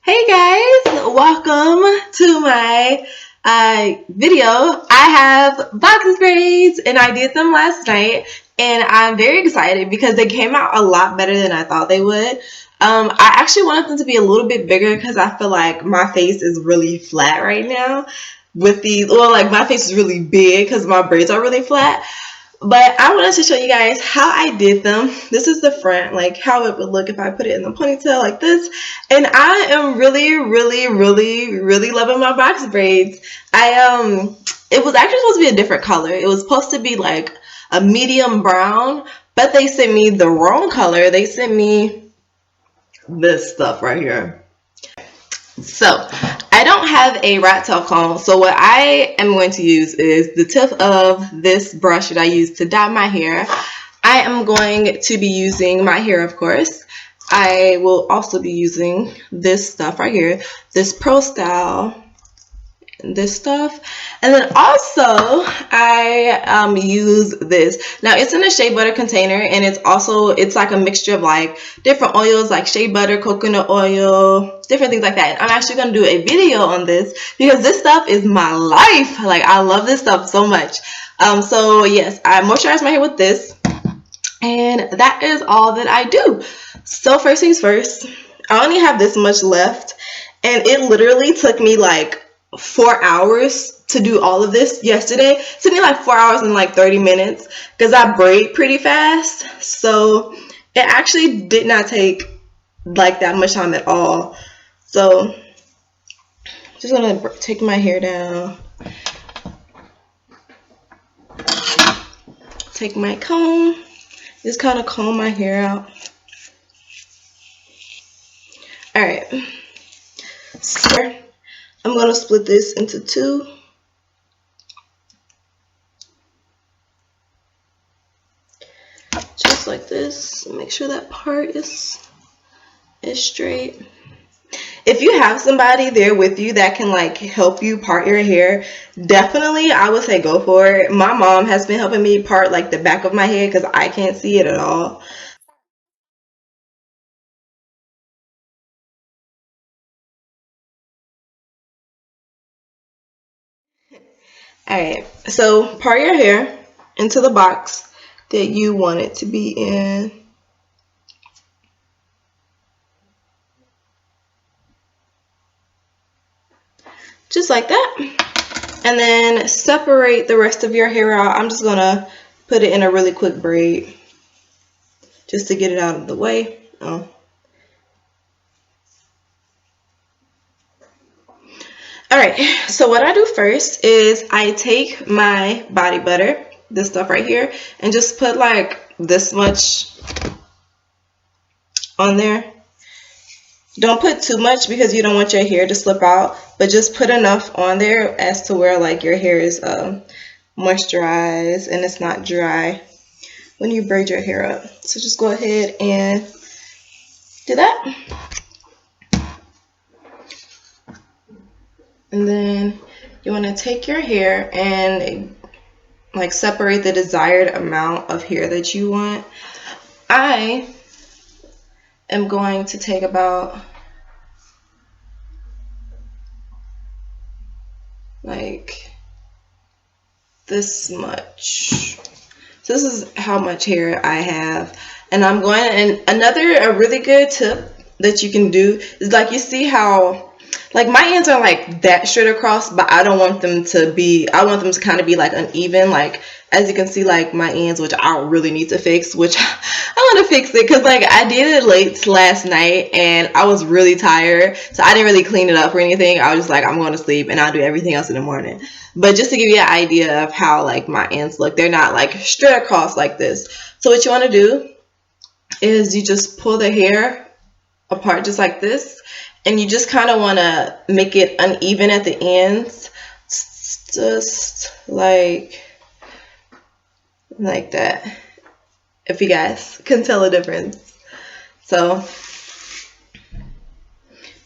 Hey guys, welcome to my video. I have box braids and I did them last night and I'm very excited because they came out a lot better than I thought they would. I actually wanted them to be a little bit bigger because I feel like my face is really flat right now with these, well, like my face is really big because my braids are really flat. But I wanted to show you guys how I did them. This is the front, like how it would look if I put it in the ponytail like this. And I am really loving my box braids. It was actually supposed to be a different color. It was supposed to be like a medium brown, but they sent me the wrong color. They sent me this stuff right here. So I don't have a rat tail comb, so what I am going to use is the tip of this brush that I use to dye my hair. I am going to be using my hair, of course. I will also be using this stuff right here, this Pro Style, this stuff, and then also I use this. Now it's in a shea butter container, and it's like a mixture of like different oils, like shea butter, coconut oil, different things like that. I'm actually going to do a video on this because this stuff is my life. Like, I love this stuff so much. So yes, I moisturize my hair with this, and that is all that I do. So first things first, I only have this much left, and it literally took me like 4 hours to do all of this yesterday. It took me like 4 hours and like 30 minutes because I braid pretty fast. So it actually did not take like that much time at all. So just gonna take my hair down, take my comb, just kind of comb my hair out. All right, so I'm going to split this into two. Just like this. Make sure that part is straight. If you have somebody there with you that can like help you part your hair, definitely I would say go for it. My mom has been helping me part like the back of my head because I can't see it at all. Alright, so part your hair into the box that you want it to be in. Just like that. And then separate the rest of your hair out. I'm just going to put it in a really quick braid just to get it out of the way. Oh. Alright, so what I do first is I take my body butter, this stuff right here, and just put like this much on there. Don't put too much because you don't want your hair to slip out, but just put enough on there as to where like your hair is moisturized and it's not dry when you braid your hair up. So just go ahead and do that. And then you want to take your hair and like separate the desired amount of hair that you want. I am going to take about like this much. So this is how much hair I have. And I'm going, and a really good tip that you can do is like, you see how like my ends are like that straight across, but I don't want them to be, I want them to kind of be like uneven. Like as you can see, like my ends, which I really need to fix, which I want to fix it because like I did it late last night and I was really tired, so I didn't really clean it up or anything. I was just like, I'm going to sleep and I'll do everything else in the morning. But just to give you an idea of how like my ends look, they're not like straight across like this. So what you want to do is you just pull the hair apart just like this, and you just kind of want to make it uneven at the ends, just like that, if you guys can tell a difference. So,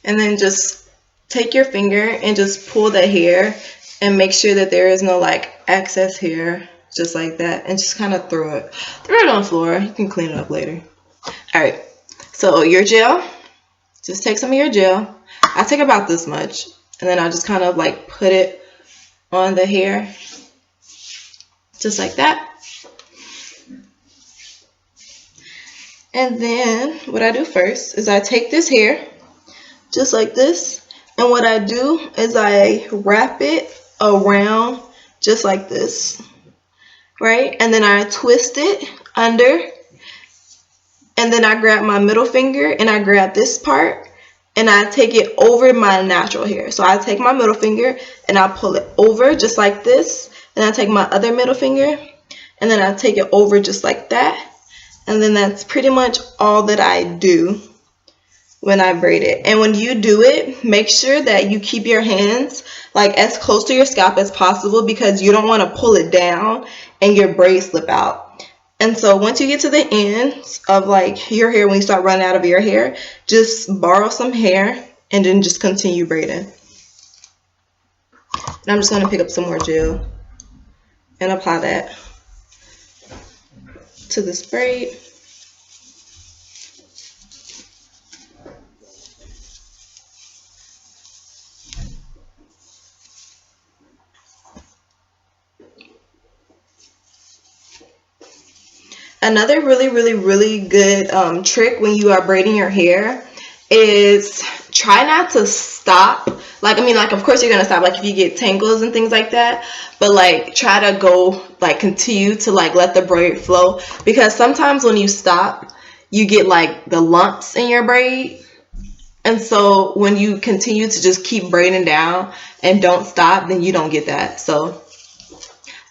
and then just take your finger and just pull the hair and make sure that there is no like excess hair, just like that, and just kind of throw it on the floor. You can clean it up later. All right, so your gel, just take some of your gel. I take about this much, and then I just kind of like put it on the hair, just like that. And then what I do first is I take this hair, just like this, and what I do is I wrap it around just like this, right? And then I twist it under, and then I grab my middle finger and I grab this part and I take it over my natural hair. So I take my middle finger and I pull it over just like this, and I take my other middle finger and then I take it over just like that. And then that's pretty much all that I do when I braid it. And when you do it, make sure that you keep your hands like as close to your scalp as possible, because you don't want to pull it down and your braids slip out. And so once you get to the ends of like your hair, when you start running out of your hair, just borrow some hair and then just continue braiding. And I'm just going to pick up some more gel and apply that to this braid. Another really good trick when you are braiding your hair is try not to stop. Like, I mean, like, of course you're gonna stop, like, if you get tangles and things like that, but like try to go, like, continue to like let the braid flow, because sometimes when you stop you get like the lumps in your braid. And so when you continue to just keep braiding down and don't stop, then you don't get that. So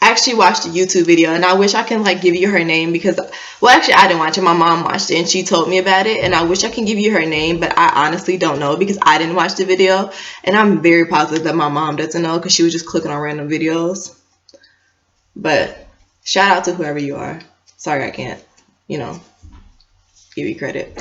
I actually watched a YouTube video, and I wish I can like give you her name, because, well, actually I didn't watch it, my mom watched it and she told me about it, and I wish I can give you her name, but I honestly don't know because I didn't watch the video, and I'm very positive that my mom doesn't know because she was just clicking on random videos. But shout out to whoever you are. Sorry I can't, you know, give you credit.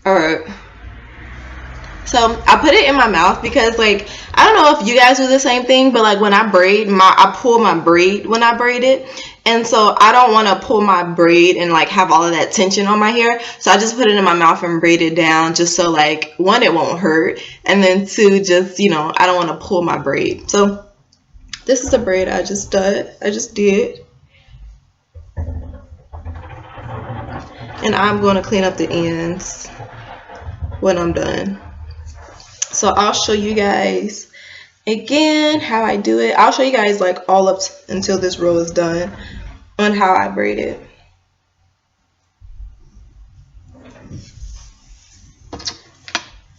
Alright, so I put it in my mouth because, like, I don't know if you guys do the same thing, but like when I braid, I pull my braid when I braid it, and so I don't want to pull my braid and like have all of that tension on my hair, so I just put it in my mouth and braid it down, just so like, one, it won't hurt, and then two, just, you know, I don't want to pull my braid. So this is a braid I just did, and I'm going to clean up the ends when I'm done. So I'll show you guys again how I do it. I'll show you guys like all up until this row is done on how I braid it.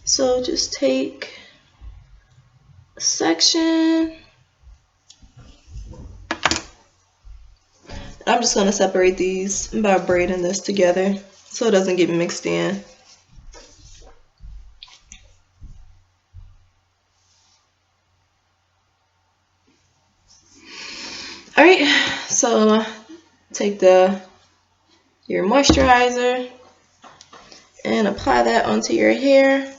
So just take a section. I'm just going to separate these by braiding this together so it doesn't get mixed in. Alright, so take your moisturizer and apply that onto your hair.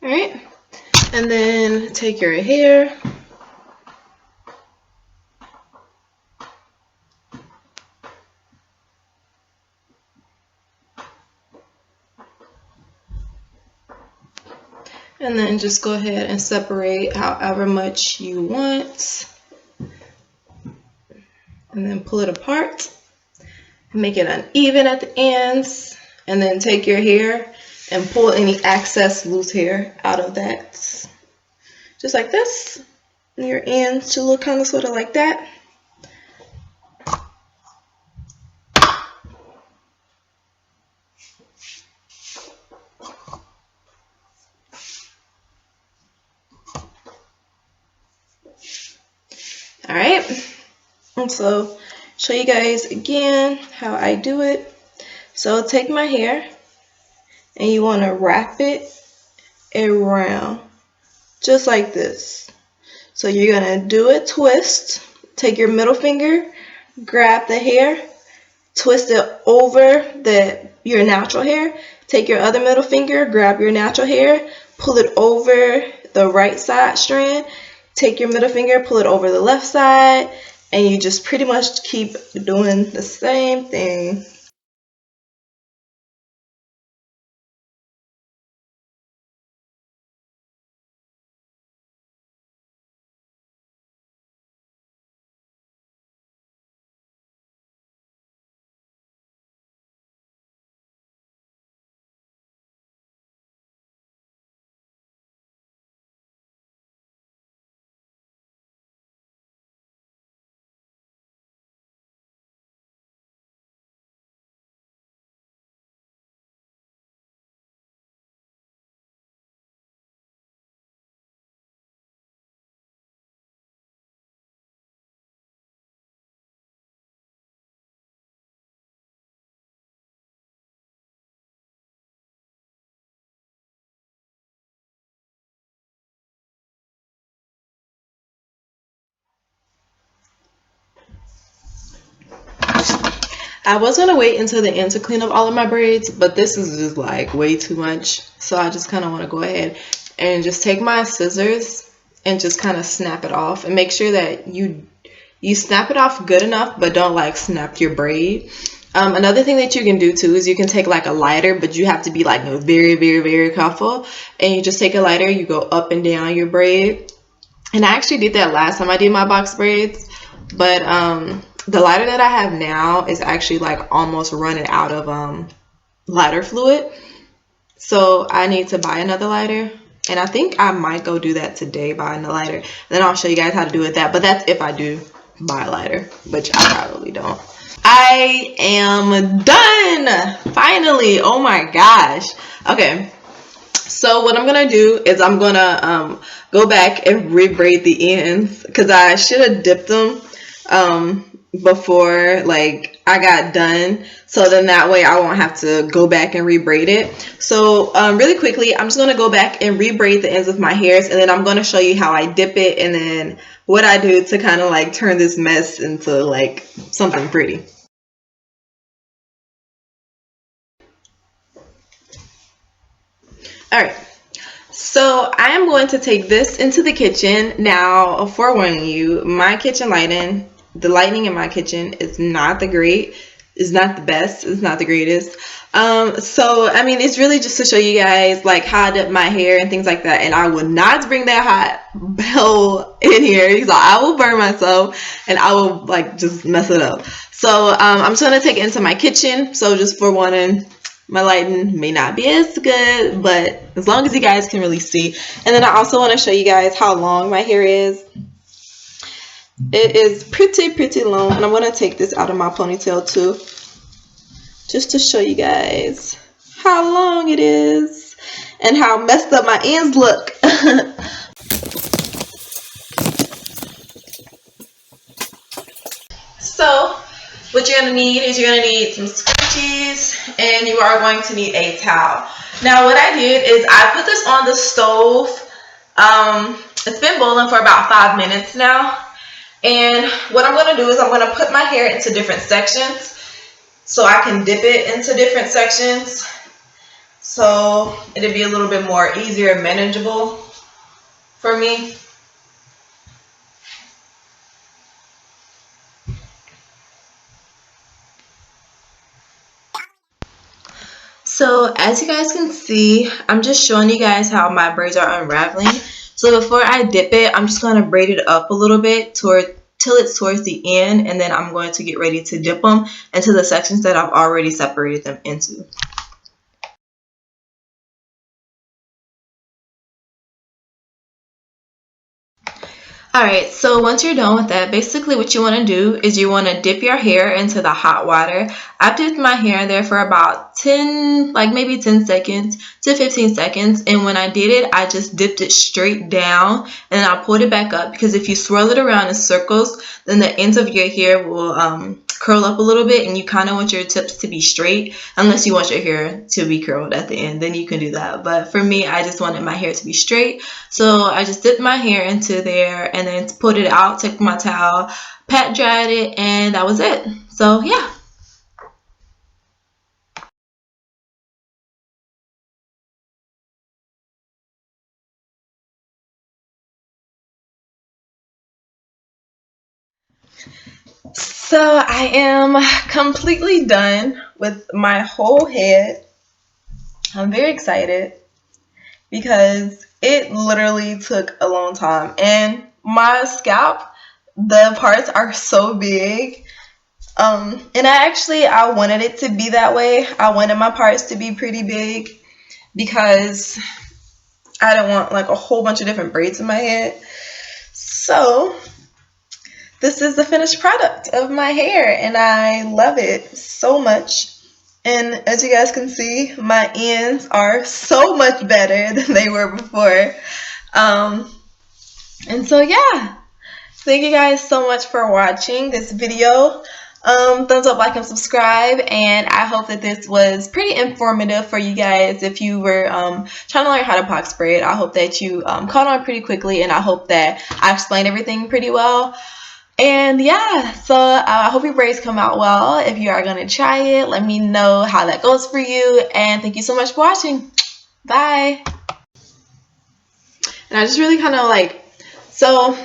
Alright, and then take your hair and then just go ahead and separate however much you want, and then pull it apart, make it uneven at the ends, and then take your hair and pull any excess loose hair out of that, just like this. And your ends should look kind of sort of like that. Alright, So show you guys again how I do it. So take my hair and you want to wrap it around just like this. So you're gonna do a twist, take your middle finger, grab the hair, twist it over your natural hair, take your other middle finger, grab your natural hair, pull it over the right side strand, take your middle finger, pull it over the left side, and you just pretty much keep doing the same thing. I was gonna wait until the end to clean up all of my braids, but this is just like way too much. So I just kind of want to go ahead and just take my scissors and just kind of snap it off, and make sure that you snap it off good enough, but don't like snap your braid. Another thing that you can do too is you can take like a lighter, but you have to be like very, very, very careful. And you just take a lighter, you go up and down your braid. And I actually did that last time I did my box braids, but the lighter that I have now is actually like almost running out of lighter fluid. So I need to buy another lighter. And I think I might go do that today, buying the lighter. Then I'll show you guys how to do it that. But that's if I do buy a lighter, which I probably don't. I am done! Finally! Oh my gosh. Okay. So what I'm gonna do is I'm gonna go back and re-braid the ends, because I should have dipped them before like I got done, so then that way I won't have to go back and re-braid it. So really quickly, I'm just gonna go back and re-braid the ends of my hairs, and then I'm gonna show you how I dip it and then what I do to kind of like turn this mess into like something pretty. All right. So I am going to take this into the kitchen. Now, forewarning you, my kitchen lighting, the lighting in my kitchen is not the great, is not the best, it's not the greatest. So I mean, it's really just to show you guys like how I dip my hair and things like that. And I will not bring that hot bell in here, because I will burn myself and I will like just mess it up. So I'm just gonna take it into my kitchen. So just forewarning, my lighting may not be as good, but as long as you guys can really see. And then I also want to show you guys how long my hair is. It is pretty long, and I'm going to take this out of my ponytail too, just to show you guys how long it is and how messed up my ends look. So what you're going to need is you're going to need some scrunchies, and you are going to need a towel. Now what I did is I put this on the stove. It's been boiling for about 5 minutes now. And what I'm going to do is I'm going to put my hair into different sections so I can dip it into different sections. So it'll be a little bit more easier and manageable for me. So as you guys can see, I'm just showing you guys how my braids are unraveling. So before I dip it, I'm just going to braid it up a little bit till it's towards the end, and then I'm going to get ready to dip them into the sections that I've already separated them into. Alright, so once you're done with that, basically what you want to do is you want to dip your hair into the hot water. I've dipped my hair in there for about 10, like maybe 10 seconds to 15 seconds. And when I did it, I just dipped it straight down and I pulled it back up, because if you swirl it around in circles, then the ends of your hair will curl up a little bit, and you kind of want your tips to be straight, unless you want your hair to be curled at the end, then you can do that. But for me, I just wanted my hair to be straight, so I just dipped my hair into there and then put it out, took my towel, pat dried it, and that was it. So yeah. So I am completely done with my whole head. I'm very excited because it literally took a long time, and my scalp, the parts are so big. And I wanted it to be that way. I wanted my parts to be pretty big because I don't want like a whole bunch of different braids in my head. So this is the finished product of my hair, and I love it so much. And as you guys can see, my ends are so much better than they were before. And so yeah, thank you guys so much for watching this video. Thumbs up, like, and subscribe, and I hope that this was pretty informative for you guys. If you were trying to learn how to box braid, I hope that you caught on pretty quickly, and I hope that I explained everything pretty well. And yeah, so I hope your braids come out well. If you are going to try it, let me know how that goes for you, and thank you so much for watching. Bye. And I just really kind of so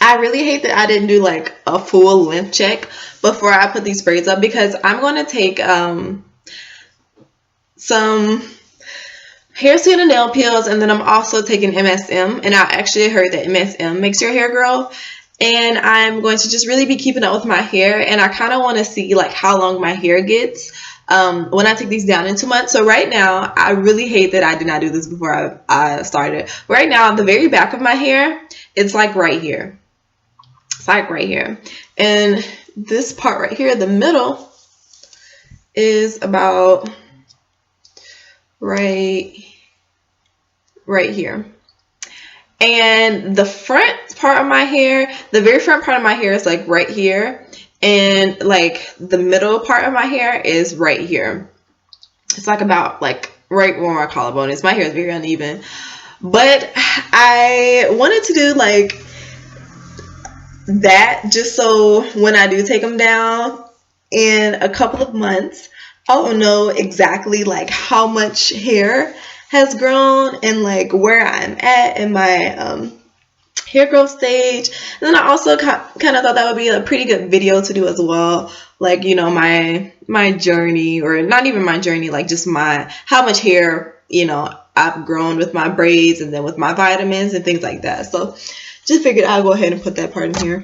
I really hate that I didn't do like a full length check before I put these braids up, because I'm going to take some hair seed and nail peels, and then I'm also taking MSM, and I actually heard that MSM makes your hair grow. And I'm going to just really be keeping up with my hair, and I kind of want to see like how long my hair gets when I take these down in 2 months. So right now, I really hate that I did not do this before I started. Right now, the very back of my hair, it's like right here. It's like right here. And this part right here, the middle, is about right here. And the front part of my hair, the very front part of my hair is like right here, and like the middle part of my hair is right here. It's like about like right where my collarbone is. My hair is very uneven, but I wanted to do like that just so when I do take them down in a couple of months, I'll know exactly like how much hair has grown and like where I'm at in my hair growth stage. And then I also kind of thought that would be a pretty good video to do as well, like, you know, my journey, or not even my journey, like just how much hair, you know, I've grown with my braids and then with my vitamins and things like that. So just figured I'll go ahead and put that part in here.